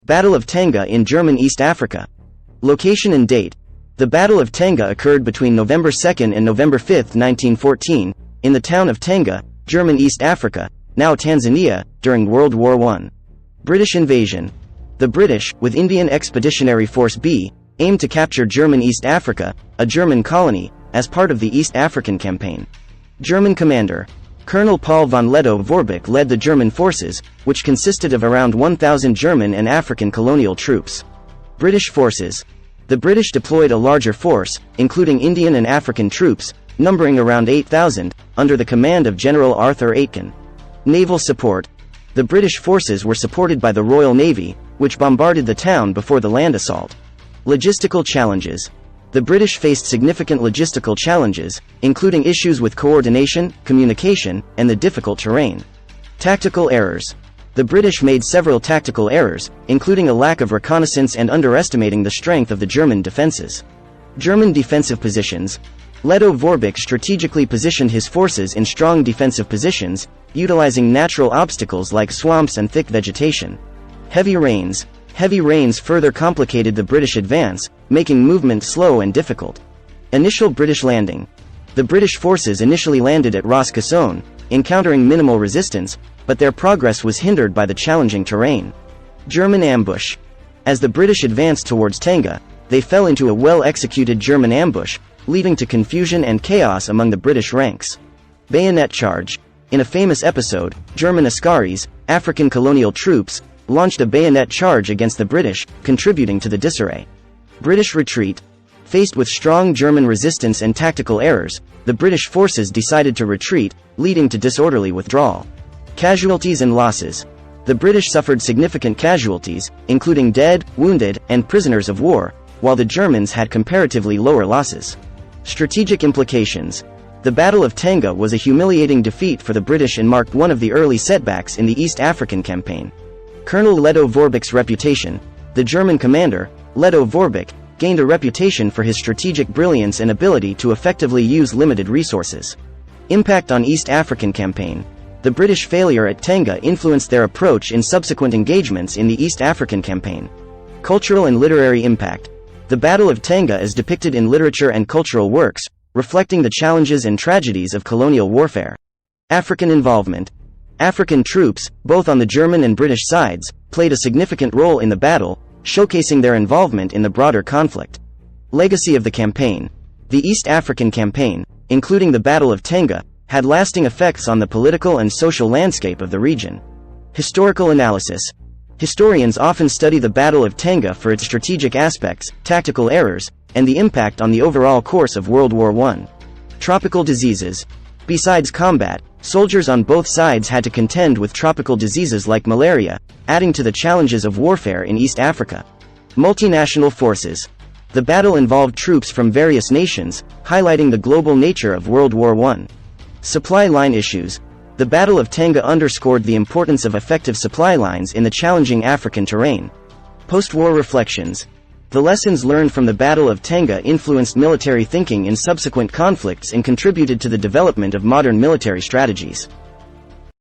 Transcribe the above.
Battle of Tanga in German East Africa. Location and date. The Battle of Tanga occurred between November 2 and November 5, 1914, in the town of Tanga, German East Africa, now Tanzania, during World War I. British invasion. The British, with Indian Expeditionary Force B, aimed to capture German East Africa, a German colony, as part of the East African Campaign. German commander. Colonel Paul von Lettow-Vorbeck led the German forces, which consisted of around 1,000 German and African colonial troops. British forces. The British deployed a larger force, including Indian and African troops, numbering around 8,000, under the command of General Arthur Aitken. Naval support. The British forces were supported by the Royal Navy, which bombarded the town before the land assault. Logistical challenges. The British faced significant logistical challenges, including issues with coordination, communication, and the difficult terrain. Tactical errors. The British made several tactical errors, including a lack of reconnaissance and underestimating the strength of the German defenses. German defensive positions. Lettow-Vorbeck strategically positioned his forces in strong defensive positions, utilizing natural obstacles like swamps and thick vegetation. Heavy rains. Heavy rains further complicated the British advance, making movement slow and difficult. Initial British landing. The British forces initially landed at Ras Kassone, encountering minimal resistance, but their progress was hindered by the challenging terrain. German ambush. As the British advanced towards Tanga, they fell into a well-executed German ambush, leading to confusion and chaos among the British ranks. Bayonet charge. In a famous episode, German askaris, African colonial troops, launched a bayonet charge against the British, contributing to the disarray. British retreat. Faced with strong German resistance and tactical errors, the British forces decided to retreat, leading to disorderly withdrawal. Casualties and losses. The British suffered significant casualties, including dead, wounded, and prisoners of war, while the Germans had comparatively lower losses. Strategic implications. The Battle of Tanga was a humiliating defeat for the British and marked one of the early setbacks in the East African Campaign. Colonel Lettow-Vorbeck's reputation. The German commander, Lettow-Vorbeck, gained a reputation for his strategic brilliance and ability to effectively use limited resources. Impact on East African Campaign. The British failure at Tanga influenced their approach in subsequent engagements in the East African Campaign. Cultural and literary impact. The Battle of Tanga is depicted in literature and cultural works, reflecting the challenges and tragedies of colonial warfare. African involvement. African troops, both on the German and British sides, played a significant role in the battle, showcasing their involvement in the broader conflict. Legacy of the campaign. The East African Campaign, including the Battle of Tanga, had lasting effects on the political and social landscape of the region. Historical analysis. Historians often study the Battle of Tanga for its strategic aspects, tactical errors, and the impact on the overall course of World War I. Tropical diseases. Besides combat, soldiers on both sides had to contend with tropical diseases like malaria, adding to the challenges of warfare in East Africa. Multinational forces. The battle involved troops from various nations, highlighting the global nature of World War I. Supply line issues. The Battle of Tanga underscored the importance of effective supply lines in the challenging African terrain. Post-war reflections. The lessons learned from the Battle of Tanga influenced military thinking in subsequent conflicts and contributed to the development of modern military strategies.